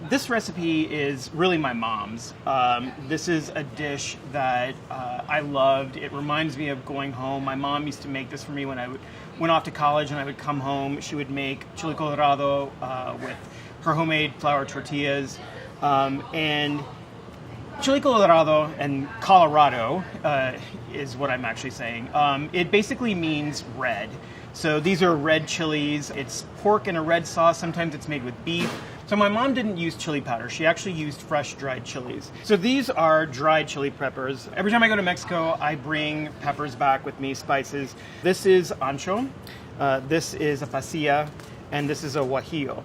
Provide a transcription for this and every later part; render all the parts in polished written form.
This recipe is really my mom's. This is a dish that I loved. It reminds me of going home. My mom used to make this for me when I went off to college and I would come home. She would make chile colorado with her homemade flour tortillas. And chile colorado and Colorado is what I'm actually saying. It basically means red. So these are red chilies. It's pork in a red sauce. Sometimes it's made with beef. So my mom didn't use chili powder. She actually used fresh dried chilies. So these are dried chili peppers. Every time I go to Mexico, I bring peppers back with me, spices. This is ancho. This is a pasilla. And this is a guajillo.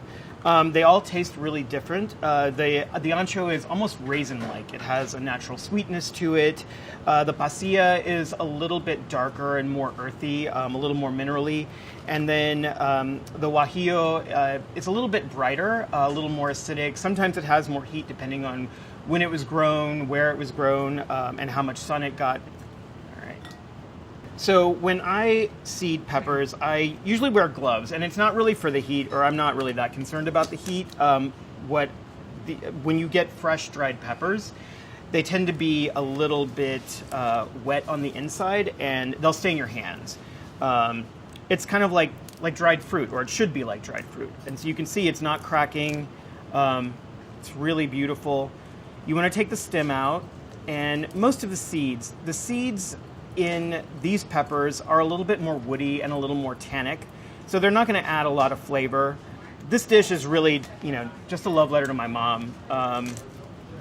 They all taste really different. The ancho is almost raisin-like. It has a natural sweetness to it. The pasilla is a little bit darker and more earthy, a little more minerally. And then the guajillo is a little bit brighter, a little more acidic. Sometimes it has more heat depending on when it was grown, where it was grown, and how much sun it got. So when I seed peppers, I usually wear gloves, and it's not really for the heat, or I'm not really that concerned about the heat. When you get fresh dried peppers, they tend to be a little bit wet on the inside, and they'll stay in your hands. It's kind of like dried fruit, or it should be like dried fruit. And so you can see it's not cracking. It's really beautiful. You want to take the stem out, and most of the seeds in these peppers are a little bit more woody and a little more tannic, so they're not going to add a lot of flavor. This dish is really, just a love letter to my mom.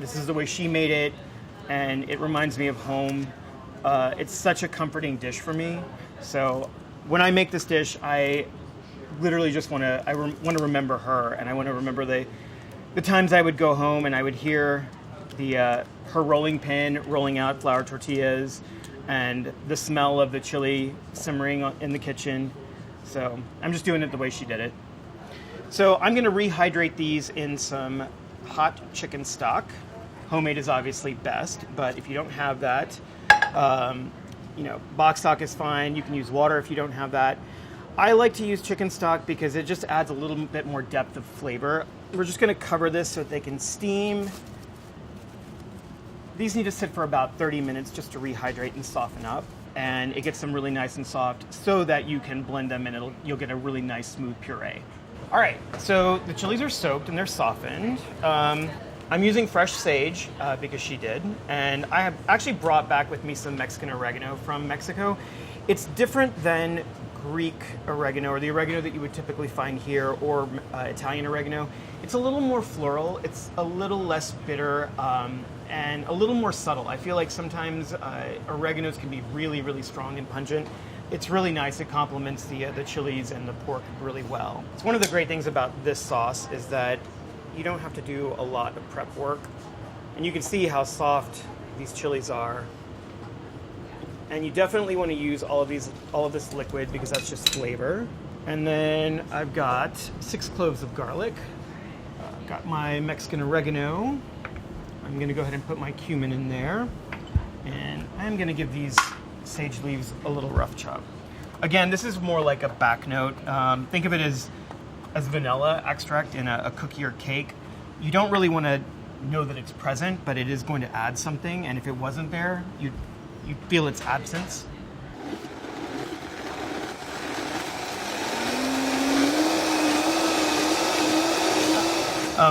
This is the way she made it, and it reminds me of home. It's such a comforting dish for me. So when I make this dish, I literally just want to remember her, and I want to remember the times I would go home and I would hear her rolling pin rolling out flour tortillas, and the smell of the chili simmering in the kitchen. So I'm just doing it the way she did it. So I'm going to rehydrate these in some hot chicken stock. Homemade is obviously best, but if you don't have that, box stock is fine. You can use water if you don't have that. I like to use chicken stock because it just adds a little bit more depth of flavor. We're just going to cover this so that they can steam. These need to sit for about 30 minutes just to rehydrate and soften up, and it gets them really nice and soft so that you can blend them and you'll get a really nice smooth puree. All right, so the chilies are soaked and they're softened. I'm using fresh sage because she did, and I have actually brought back with me some Mexican oregano from Mexico. It's different than Greek oregano, or the oregano that you would typically find here, or Italian oregano. It's a little more floral, it's a little less bitter, and a little more subtle. I feel like sometimes oreganos can be really, really strong and pungent. It's really nice. It complements the chilies and the pork really well. It's one of the great things about this sauce is that you don't have to do a lot of prep work. And you can see how soft these chilies are. And you definitely want to use all of this liquid because that's just flavor. And then I've got 6 cloves of garlic. Got my Mexican oregano. I'm going to go ahead and put my cumin in there. And I'm going to give these sage leaves a little rough chop. Again, this is more like a back note. Think of it as vanilla extract in a cookie or cake. You don't really want to know that it's present, but it is going to add something. And if it wasn't there, you feel its absence.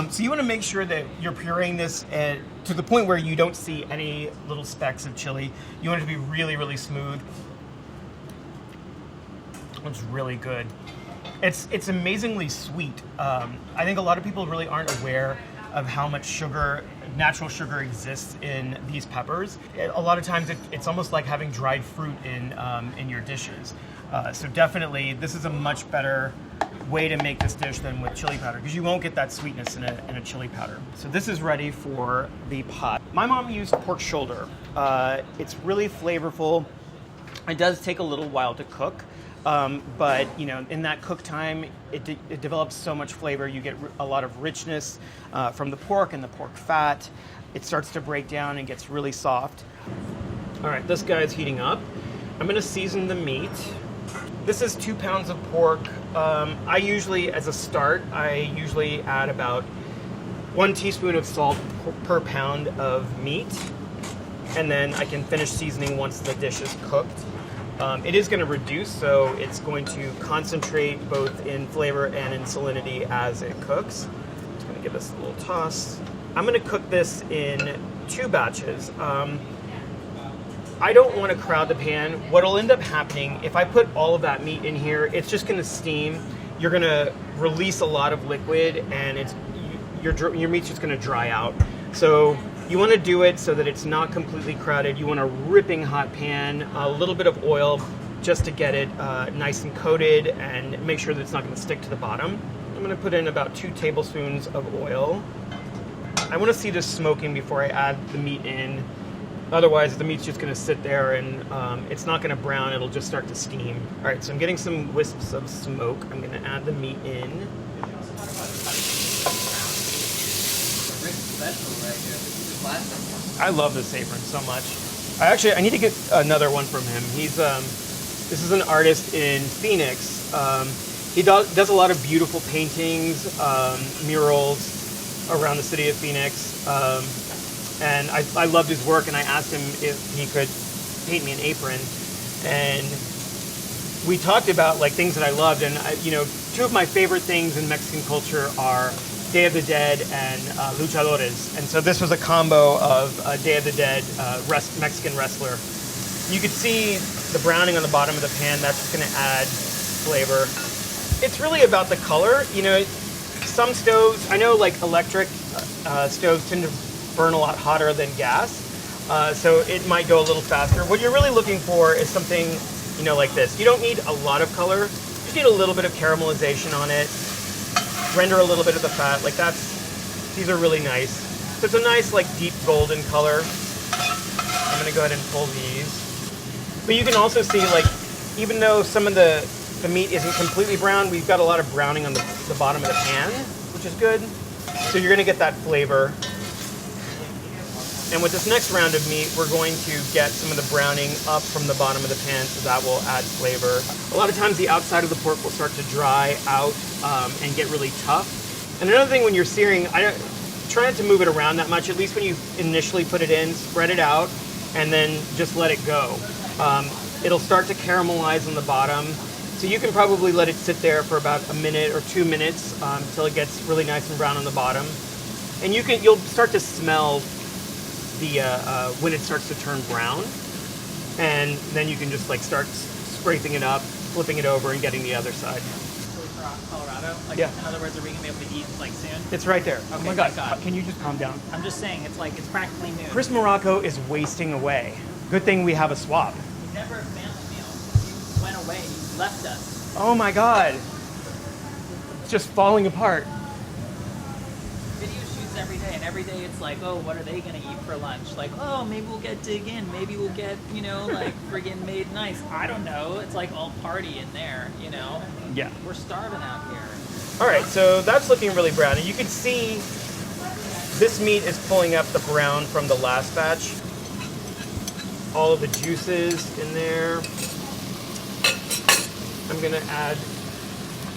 So you want to make sure that you're pureeing this to the point where you don't see any little specks of chili. You want it to be really, really smooth. It's really good. It's amazingly sweet. I think a lot of people really aren't aware of how much sugar, natural sugar, exists in these peppers. A lot of times it's almost like having dried fruit in your dishes. So definitely, this is a much better way to make this dish than with chili powder, because you won't get that sweetness in a chili powder. So this is ready for the pot. My mom used pork shoulder. It's really flavorful. It does take a little while to cook, but in that cook time, it develops so much flavor. You get a lot of richness from the pork and the pork fat. It starts to break down and gets really soft. All right, this guy is heating up. I'm gonna season the meat. This is 2 pounds of pork. I usually, as a start, I usually add about 1 teaspoon of salt per pound of meat, and then I can finish seasoning once the dish is cooked. It is going to reduce, so it's going to concentrate both in flavor and in salinity as it cooks. It's going to give this a little toss. I'm going to cook this in 2 batches. I don't want to crowd the pan. What'll end up happening, if I put all of that meat in here, it's just going to steam. You're going to release a lot of liquid, and your meat's just going to dry out. So you want to do it so that it's not completely crowded. You want a ripping hot pan, a little bit of oil just to get it nice and coated and make sure that it's not going to stick to the bottom. I'm going to put in about 2 tablespoons of oil. I want to see this smoking before I add the meat in. Otherwise, the meat's just going to sit there and it's not going to brown. It'll just start to steam. All right, so I'm getting some wisps of smoke. I'm going to add the meat in. I love this apron so much. I need to get another one from him. This is an artist in Phoenix. He does a lot of beautiful paintings, murals around the city of Phoenix. And I loved his work, and I asked him if he could paint me an apron. And we talked about like things that I loved, and 2 of my favorite things in Mexican culture are Day of the Dead and luchadores. And so this was a combo of Day of the Dead Mexican wrestler. You could see the browning on the bottom of the pan. That's just going to add flavor. It's really about the color. Some stoves, I know like electric stoves tend to burn a lot hotter than gas, so it might go a little faster. What you're really looking for is something, like this. You don't need a lot of color. You just need a little bit of caramelization on it. Render a little bit of the fat. These are really nice. So it's a nice, deep golden color. I'm gonna go ahead and pull these. But you can also see, even though some of the meat isn't completely brown, we've got a lot of browning on the bottom of the pan, which is good. So you're gonna get that flavor. And with this next round of meat, we're going to get some of the browning up from the bottom of the pan, so that will add flavor. A lot of times the outside of the pork will start to dry out and get really tough. And another thing when you're searing, try not to move it around that much, at least when you initially put it in, spread it out, and then just let it go. It'll start to caramelize on the bottom. So you can probably let it sit there for about 1 minute or 2 minutes until it gets really nice and brown on the bottom. And you'll start to smell when it starts to turn brown, and then you can just start scraping it up, flipping it over, and getting the other side. Colorado? Yeah. In other words, are we gonna be able to eat soon? It's right there. Okay, oh my God. God. Can you just calm down? I'm just saying, it's practically noon. Chris Morocco is wasting away. Good thing we have a swap. It's never a family meal. You went away. You left us. Oh my God. It's just falling apart. Video shoots every day, and every day it's oh, what are they gonna eat for lunch? Oh, maybe we'll get dig in. Maybe we'll get, friggin' made nice. I don't know. It's all party in there, Yeah. We're starving out here. All right, so that's looking really brown. And you can see this meat is pulling up the brown from the last batch. All of the juices in there. I'm gonna add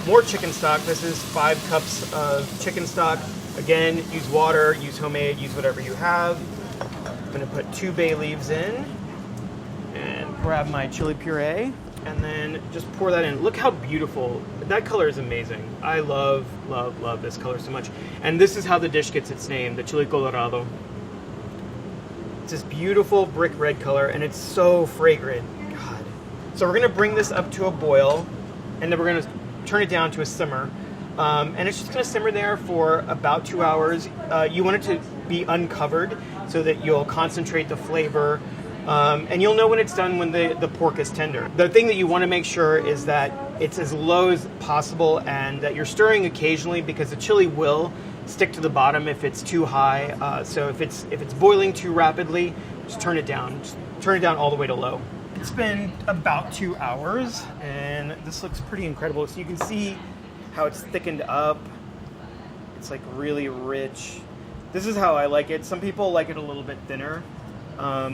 more chicken stock. This is 5 cups of chicken stock. Again, use water, use homemade, use whatever you have. I'm gonna put 2 bay leaves in and grab my chili puree and then just pour that in. Look how beautiful. That color is amazing. I love, love, love this color so much. And this is how the dish gets its name, the chili colorado. It's this beautiful brick red color, and it's so fragrant. God. So we're gonna bring this up to a boil, and then we're gonna turn it down to a simmer. And it's just going to simmer there for about 2 hours. You want it to be uncovered so that you'll concentrate the flavor. And you'll know when it's done when the pork is tender. The thing that you want to make sure is that it's as low as possible and that you're stirring occasionally, because the chili will stick to the bottom if it's too high. So if it's boiling too rapidly, just turn it down. Just turn it down all the way to low. It's been about 2 hours, and this looks pretty incredible. So you can see how it's thickened up. It's really rich. This is how I like it. Some people like it a little bit thinner. I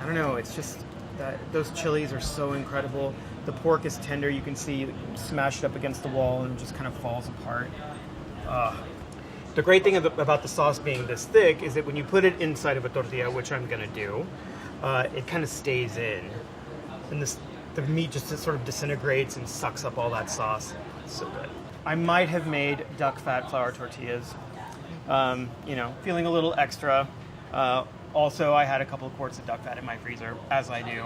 don't know, it's just that those chilies are so incredible. The pork is tender. You can see smashed up against the wall and it just kind of falls apart. The great thing about the sauce being this thick is that when you put it inside of a tortilla, which I'm gonna do, it kind of stays in. And the meat just sort of disintegrates and sucks up all that sauce. It's so good. I might have made duck fat flour tortillas. Feeling a little extra. Also, I had a couple of quarts of duck fat in my freezer, as I do.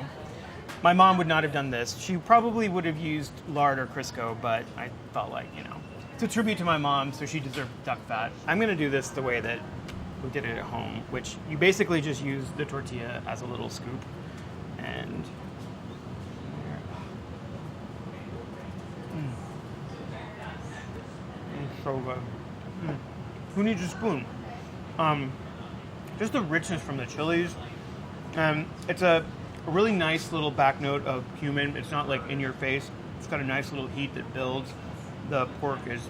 My mom would not have done this. She probably would have used lard or Crisco, but I felt like, it's a tribute to my mom, so she deserved duck fat. I'm going to do this the way that we did it at home, which you basically just use the tortilla as a little scoop. And it's so good. Who needs a spoon? Just the richness from the chilies. It's a really nice little back note of cumin. It's not like in your face. It's got a nice little heat that builds. The pork is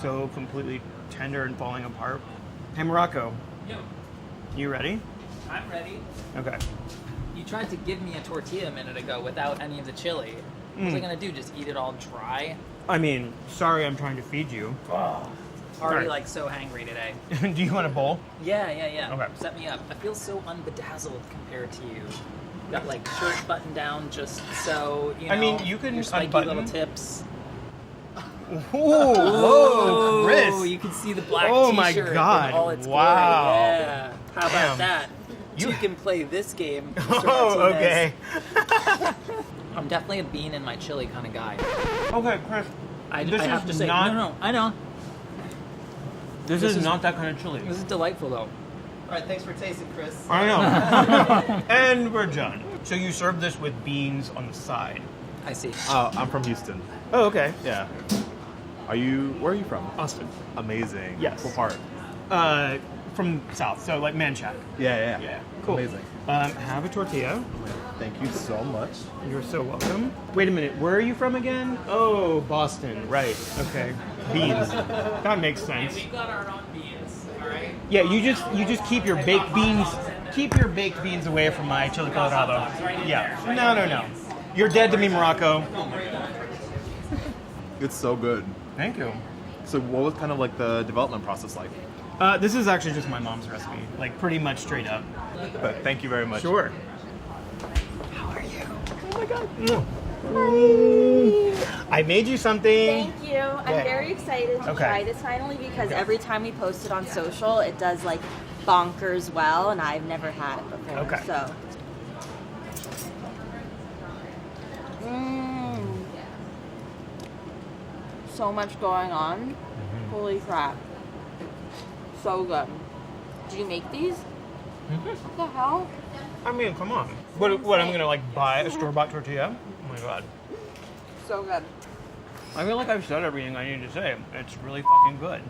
so completely tender and falling apart. Hey, Morocco. Yo. You ready? I'm ready. Okay. You tried to give me a tortilla a minute ago without any of the chili. What was I gonna do? Just eat it all dry? I mean, sorry I'm trying to feed you. Already Sorry. like so hangry today. Do you want a bowl? Yeah. Okay. Set me up. I feel so unbedazzled compared to you. Got like shirt buttoned down just so, I mean, you can your spiky unbutton. little tips. Whoa, Chris. Oh, you can see the black Oh my t-shirt God. in all its Wow. glory. Yeah. How about Damn. that? You- You can play this game, Mr. Oh, Martinez. okay. I'm definitely a bean in my chili kind of guy. Okay, Chris. I This have is to say, not- no, I know. This This is is- not that kind of chili. This is delightful, though. All right, thanks for tasting, Chris. I know. And we're done. So you serve this with beans on the side. I see. I'm from Houston. Oh, okay. Yeah. Where are you from? Austin. Amazing. Yes. What part? From south, so like Manchac. Yeah. Yeah. Cool. Amazing. Have a tortilla. Thank you so much. You're so welcome. Wait a minute, where are you from again? Oh, Boston. Right. Okay. Beans. That makes sense. We got our own beans, all right? Yeah, you just keep your baked beans. Keep your baked beans away from my chili colorado. Yeah. No. You're dead to me, Morocco. It's so good. Thank you. So what was kind of like the development process like? This is actually just my mom's recipe, like pretty much straight up. But thank you very much. Sure. How are you? Oh my God. I made you something. Thank you. I'm very excited to Okay. try this finally because every time we post it on social, it does like bonkers well, and I've never had it before. Okay. So. So much going on. Holy crap. So good. Did you make these? What the hell? I mean, come on. What? I'm gonna like buy a store-bought tortilla? Oh my God. So good. I feel like I've said everything I need to say. It's really fucking good.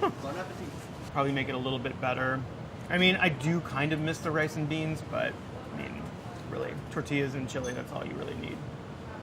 Bon Appétit. Probably make it a little bit better. I mean, I do kind of miss the rice and beans, but I mean, really, tortillas and chili, that's all you really need.